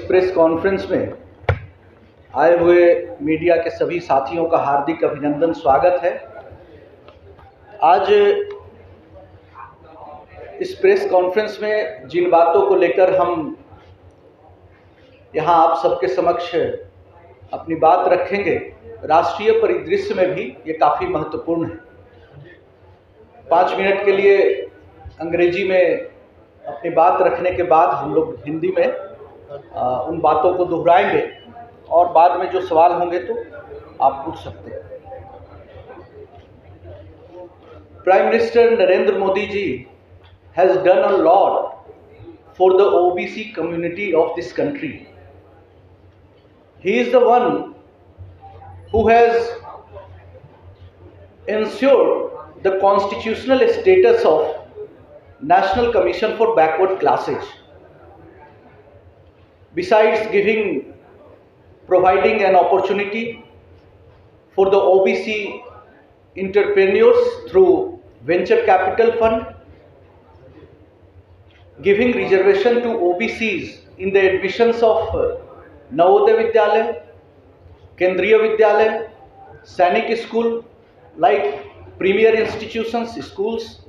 Press conference में आए हुए मीडिया के सभी साथियों का हार्दिक अभिनंदन, स्वागत है। आज इस प्रेस कॉन्फ्रेंस में जिन बातों को लेकर हम यहाँ आप सबके समक्ष अपनी बात रखेंगे, राष्ट्रीय परिदृश्य में भी ये काफ़ी महत्वपूर्ण है। 5 मिनट के लिए अंग्रेजी में अपनी बात रखने के बाद हम लोग हिंदी में उन बातों को दोहराएंगे और बाद में जो सवाल होंगे तो आप पूछ सकते हैं। Prime minister Narendra Modi ji has done a lot for the OBC community of this country. He is the one who has ensured the constitutional status of National Commission for Backward Classes. Besides providing an opportunity for the OBC entrepreneurs through venture capital fund, giving reservation to OBCs in the admissions of Navodaya Vidyalaya, Kendriya Vidyalaya, Sainik School, like premier institutions, schools.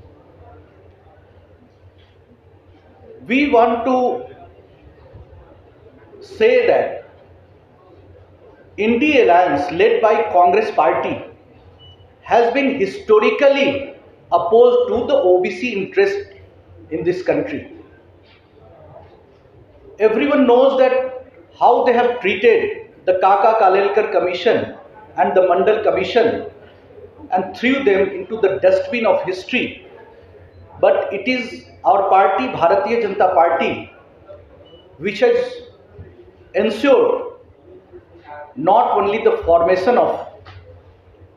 We want to say that India Alliance led by Congress Party has been historically opposed to the OBC interest in this country. Everyone knows that how they have treated the Kaka Kalelkar Commission and the Mandal Commission and threw them into the dustbin of history. But it is our party, Bharatiya Janata Party, which has ensured not only the formation of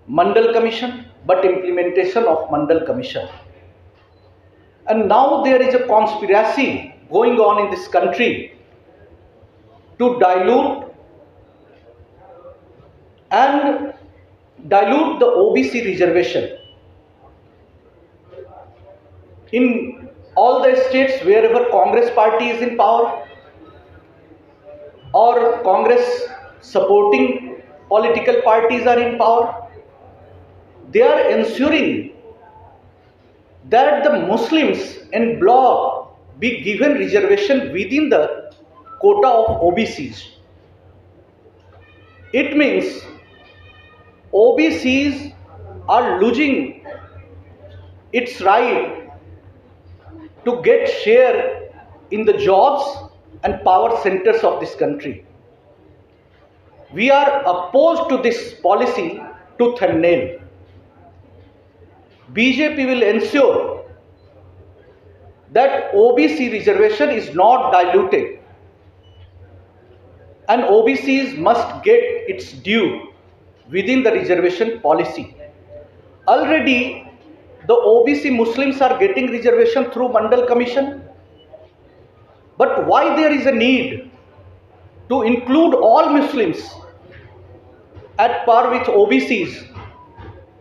Mandal Commission but implementation of Mandal Commission. And now there is a conspiracy going on in this country to dilute the OBC reservation. In all the states wherever Congress party is in power or Congress supporting political parties are in power, they are ensuring that the Muslims en bloc be given reservation within the quota of OBCs. It means OBCs are losing its right to get share in the jobs and power centers of this country. We are opposed to this policy tooth and nail. BJP will ensure that OBC reservation is not diluted and OBCs must get its due within the reservation policy. Already the OBC Muslims are getting reservation through Mandal Commission. But why there is a need to include all Muslims at par with OBCs?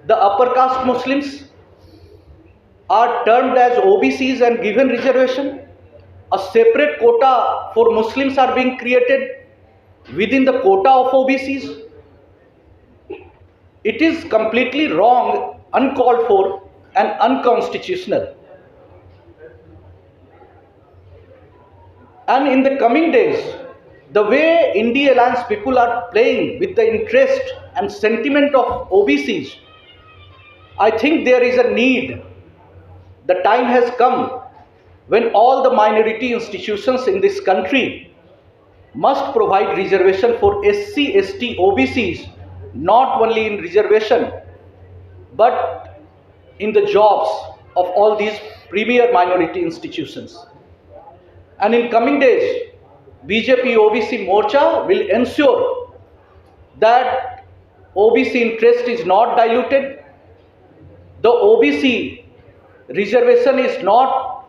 The upper caste Muslims are termed as OBCs and given reservation. A separate quota for Muslims are being created within the quota of OBCs. It is completely wrong, uncalled for and unconstitutional. And in the coming days, the way India Alliance people are playing with the interest and sentiment of OBCs, I think there is a need. The time has come when all the minority institutions in this country must provide reservation for SC, ST, OBCs, not only in reservation, but in the jobs of all these premier minority institutions. And in coming days, BJP OBC Morcha will ensure that OBC interest is not diluted, the OBC reservation is not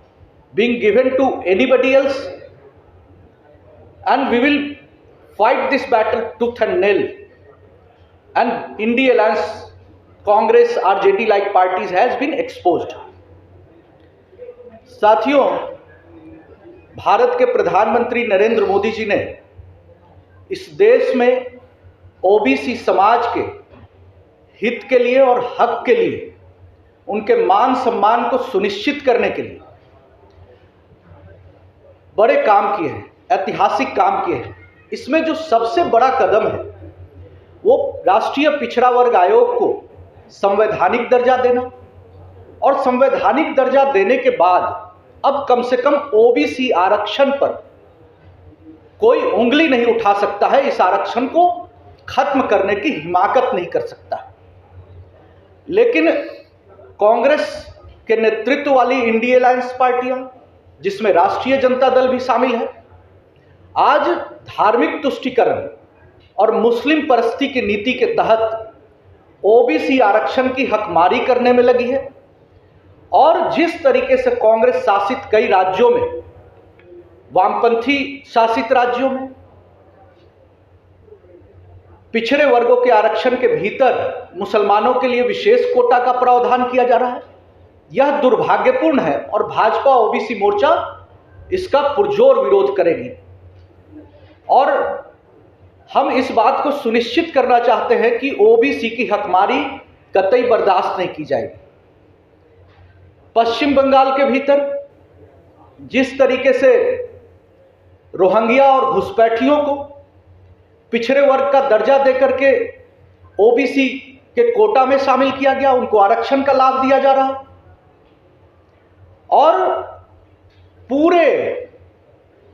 being given to anybody else, and we will fight this battle tooth and nail. And India Alliance, Congress, RJD like parties has been exposed. साथियों, भारत के प्रधानमंत्री नरेंद्र मोदी जी ने इस देश में OBC समाज के हित के लिए और हक के लिए, उनके मान सम्मान को सुनिश्चित करने के लिए बड़े काम किए हैं, ऐतिहासिक काम किए हैं। इसमें जो सबसे बड़ा कदम है वो राष्ट्रीय पिछड़ा वर्ग आयोग को संवैधानिक दर्जा देना, और संवैधानिक दर्जा देने के बाद अब कम से कम ओबीसी आरक्षण पर कोई उंगली नहीं उठा सकता है, इस आरक्षण को खत्म करने की हिमाकत नहीं कर सकता। लेकिन कांग्रेस के नेतृत्व वाली इंडिया अलायंस पार्टियां, जिसमें राष्ट्रीय जनता दल भी शामिल है, आज धार्मिक तुष्टीकरण और मुस्लिम परस्ती की नीति के तहत ओबीसी आरक्षण की हकमारी करने में लगी है। और जिस तरीके से कांग्रेस शासित कई राज्यों में, वामपंथी शासित राज्यों में पिछड़े वर्गों के आरक्षण के भीतर मुसलमानों के लिए विशेष कोटा का प्रावधान किया जा रहा है, यह दुर्भाग्यपूर्ण है और भाजपा ओबीसी मोर्चा इसका पुरजोर विरोध करेगी। और हम इस बात को सुनिश्चित करना चाहते हैं कि ओबीसी की हकमारी कतई बर्दाश्त नहीं की जाएगी। पश्चिम बंगाल के भीतर जिस तरीके से रोहिंग्या और घुसपैठियों को पिछड़े वर्ग का दर्जा देकर के ओबीसी के कोटा में शामिल किया गया, उनको आरक्षण का लाभ दिया जा रहा है, और पूरे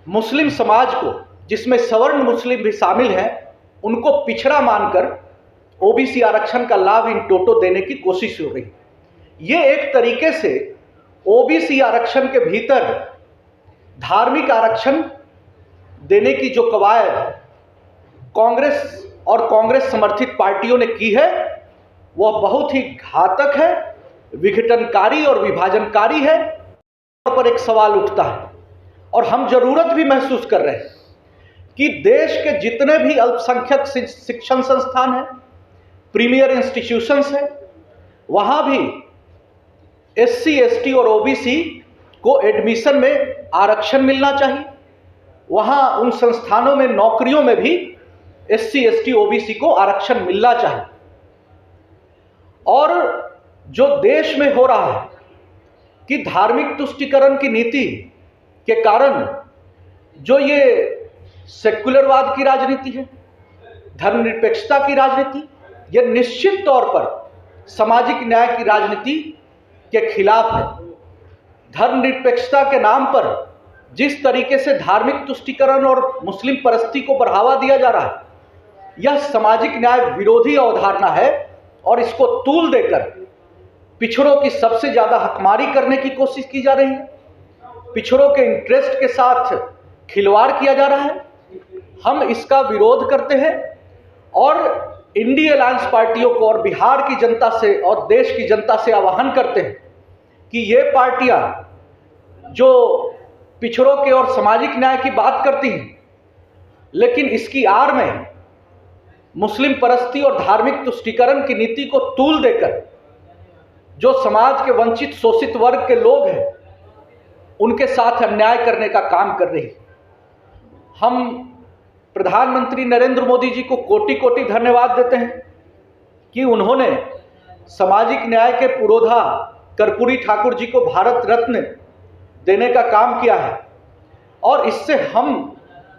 मुस्लिम समाज को, जिसमें सवर्ण मुस्लिम भी शामिल हैं, उनको पिछड़ा मानकर ओबीसी आरक्षण का लाभ इन टोटो देने की कोशिश हो रही है। ये एक तरीके से ओबीसी आरक्षण के भीतर धार्मिक आरक्षण देने की जो कवायद कांग्रेस और कांग्रेस समर्थित पार्टियों ने की है, वह बहुत ही घातक है, विघटनकारी और विभाजनकारी है। पर एक सवाल उठता है और हम जरूरत भी महसूस कर रहे हैं कि देश के जितने भी अल्पसंख्यक शिक्षण संस्थान हैं, प्रीमियर इंस्टीट्यूशंस हैं, वहां भी एससी, एसटी और ओबीसी को एडमिशन में आरक्षण मिलना चाहिए। वहां उन संस्थानों में नौकरियों में भी एससी, एसटी, ओबीसी को आरक्षण मिलना चाहिए। और जो देश में हो रहा है कि धार्मिक तुष्टीकरण की नीति के कारण जो ये सेक्युलरवाद की राजनीति है, धर्मनिरपेक्षता की राजनीति, यह निश्चित तौर पर सामाजिक न्याय की राजनीति के खिलाफ है। धर्मनिरपेक्षता के नाम पर जिस तरीके से धार्मिक तुष्टीकरण और मुस्लिम परस्ती को बढ़ावा दिया जा रहा है, यह सामाजिक न्याय विरोधी अवधारणा है और इसको तूल देकर पिछड़ों की सबसे ज्यादा हकमारी करने की कोशिश की जा रही है। पिछड़ों के इंटरेस्ट के साथ खिलवाड़ किया जा रहा है। हम इसका विरोध करते हैं और इंडिया अलायंस पार्टियों को और बिहार की जनता से और देश की जनता से आह्वान करते हैं कि ये पार्टियां जो पिछड़ों के और सामाजिक न्याय की बात करती हैं, लेकिन इसकी आड़ में मुस्लिम परस्ती और धार्मिक तुष्टीकरण की नीति को तूल देकर जो समाज के वंचित शोषित वर्ग के लोग हैं, उनके साथ अन्याय करने का काम कर रही है। हम प्रधानमंत्री नरेंद्र मोदी जी को कोटि कोटि धन्यवाद देते हैं कि उन्होंने सामाजिक न्याय के पुरोधा कर्पूरी ठाकुर जी को भारत रत्न देने का काम किया है, और इससे हम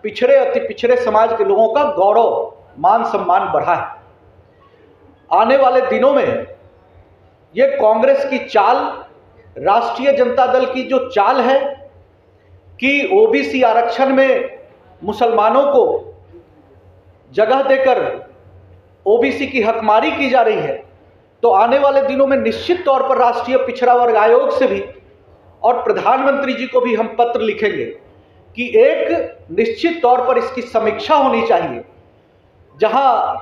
पिछड़े अति पिछड़े समाज के लोगों का गौरव मान सम्मान बढ़ा है। आने वाले दिनों में ये कांग्रेस की चाल, राष्ट्रीय जनता दल की जो चाल है कि ओबीसी आरक्षण में मुसलमानों को जगह देकर ओबीसी की हकमारी की जा रही है, तो आने वाले दिनों में निश्चित तौर पर राष्ट्रीय पिछड़ा वर्ग आयोग से भी और प्रधानमंत्री जी को भी हम पत्र लिखेंगे कि एक निश्चित तौर पर इसकी समीक्षा होनी चाहिए। जहां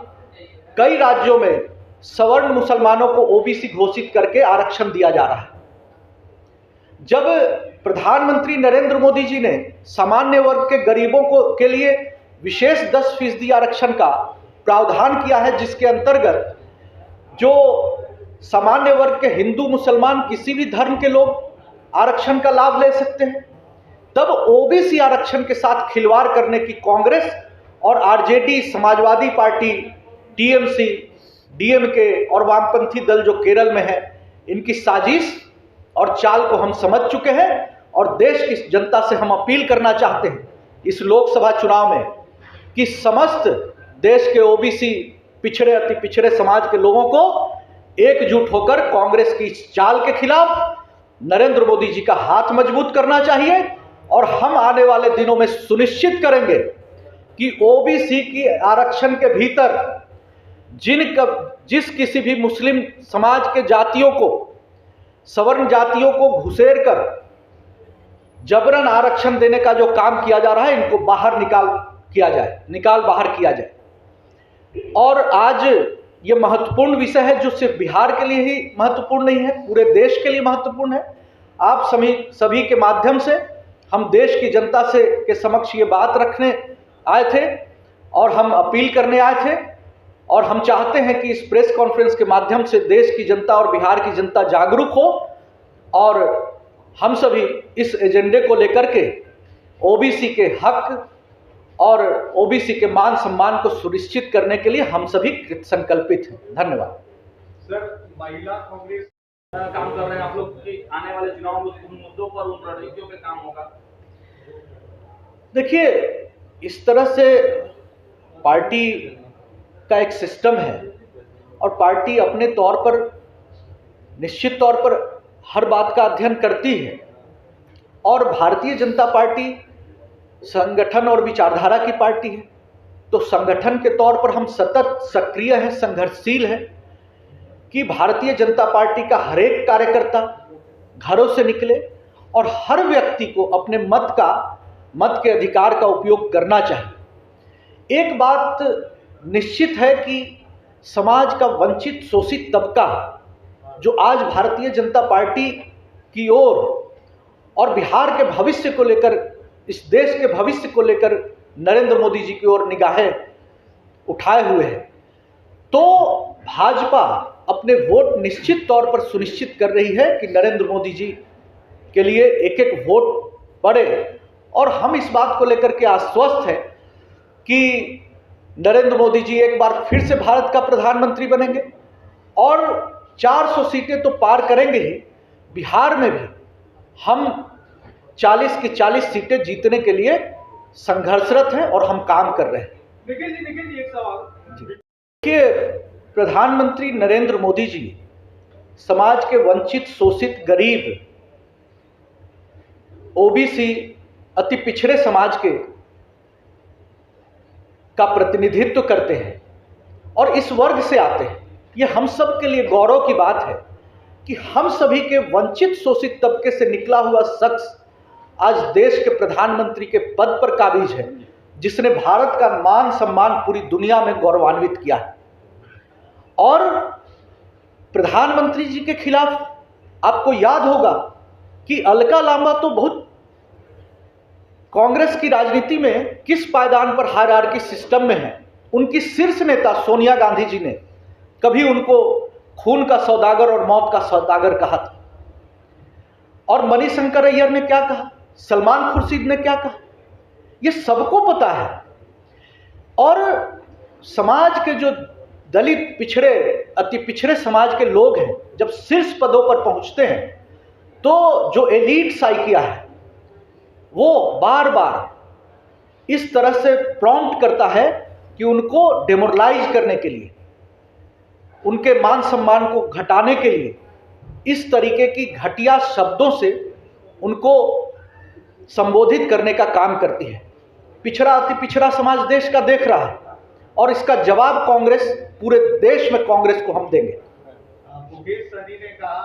कई राज्यों में सवर्ण मुसलमानों को ओबीसी घोषित करके आरक्षण दिया जा रहा है। जब प्रधानमंत्री नरेंद्र मोदी जी ने सामान्य वर्ग के गरीबों के लिए विशेष 10% आरक्षण का प्रावधान किया है, जिसके अंतर्गत जो सामान्य वर्ग के हिंदू, मुसलमान, किसी भी धर्म के लोग आरक्षण का लाभ ले सकते हैं, तब ओबीसी आरक्षण के साथ खिलवाड़ करने की कांग्रेस और RJD, Samajwadi party, TMC, DMK और वामपंथी दल जो केरल में है, इनकी साजिश और चाल को हम समझ चुके हैं और देश की जनता से हम अपील करना चाहते हैं इस लोकसभा चुनाव में कि समस्त देश के ओबीसी, पिछड़े, अति पिछड़े समाज के लोगों को एकजुट होकर कांग्रेस की इस चाल के खिलाफ नरेंद्र मोदी जी का हाथ मजबूत करना चाहिए। और हम आने वाले दिनों में सुनिश्चित करेंगे कि ओबीसी की आरक्षण के भीतर जिस किसी भी मुस्लिम समाज के जातियों को, सवर्ण जातियों को घुसेर कर जबरन आरक्षण देने का जो काम किया जा रहा है, इनको निकाल बाहर किया जाए। और आज ये महत्वपूर्ण विषय है जो सिर्फ बिहार के लिए ही महत्वपूर्ण नहीं है, पूरे देश के लिए महत्वपूर्ण है। आप सभी के माध्यम से हम देश की जनता के समक्ष ये बात रखने आए थे और हम अपील करने आए थे और हम चाहते हैं कि इस प्रेस कॉन्फ्रेंस के माध्यम से देश की जनता और बिहार की जनता जागरूक हो और हम सभी इस एजेंडे को लेकर के ओबीसी के हक और ओबीसी के मान सम्मान को सुनिश्चित करने के लिए हम सभी संकल्पित हैं। धन्यवाद। सर, महिला कांग्रेस काम कर रहे हैं आप लोग कि आने वाले चुनाव में उन मुद्दों पर, उन रणनीतियों पे काम होगा? देखिए, इस तरह से पार्टी का एक सिस्टम है और पार्टी अपने तौर पर निश्चित तौर पर हर बात का अध्ययन करती है और भारतीय जनता पार्टी संगठन और विचारधारा की पार्टी है, तो संगठन के तौर पर हम सतत सक्रिय हैं, संघर्षशील हैं कि भारतीय जनता पार्टी का हर एक कार्यकर्ता घरों से निकले और हर व्यक्ति को अपने मत के अधिकार का उपयोग करना चाहिए। एक बात निश्चित है कि समाज का वंचित, शोषित तबका जो आज भारतीय जनता पार्टी की ओर और बिहार के भविष्य को लेकर, इस देश के भविष्य को लेकर नरेंद्र मोदी जी की ओर निगाहें उठाए हुए है, तो भाजपा अपने वोट निश्चित तौर पर सुनिश्चित कर रही है कि नरेंद्र मोदी जी के लिए एक एक वोट पड़े। और हम इस बात को लेकर के आश्वस्त हैं कि नरेंद्र मोदी जी एक बार फिर से भारत का प्रधानमंत्री बनेंगे और 400 सीटें तो पार करेंगे ही, बिहार में भी हम 40 की 40 सीटें जीतने के लिए संघर्षरत हैं और हम काम कर रहे हैं। निखिल जी एक सवाल। देखिए, प्रधानमंत्री नरेंद्र मोदी जी समाज के वंचित, शोषित, गरीब, ओबीसी, अति पिछड़े समाज का प्रतिनिधित्व करते हैं और इस वर्ग से आते हैं। ये हम सब के लिए गौरव की बात है कि हम सभी के वंचित, शोषित तबके से निकला हुआ शख्स आज देश के प्रधानमंत्री के पद पर काबिज है, जिसने भारत का मान सम्मान पूरी दुनिया में गौरवान्वित किया है। और प्रधानमंत्री जी के खिलाफ आपको याद होगा कि अलका लांबा तो बहुत कांग्रेस की राजनीति में किस पायदान पर हायरार्की सिस्टम में है। उनकी शीर्ष नेता सोनिया गांधी जी ने कभी उनको खून का सौदागर और मौत का सौदागर कहा था। और मणिशंकर अय्यर ने क्या कहा, सलमान खुर्शीद ने क्या कहा, ये सबको पता है। और समाज के जो दलित, पिछड़े, अति पिछड़े समाज के लोग हैं, जब शीर्ष पदों पर पहुंचते हैं तो जो एलीट साइकिया है वो बार बार इस तरह से प्रॉम्प्ट करता है कि उनको डेमोरलाइज करने के लिए, उनके मान सम्मान को घटाने के लिए इस तरीके की घटिया शब्दों से उनको संबोधित करने का काम करती है। पिछड़ा, अति पिछड़ा समाज देश का देख रहा है और इसका जवाब कांग्रेस, पूरे देश में कांग्रेस को हम देंगे। मुकेश सहनी ने कहा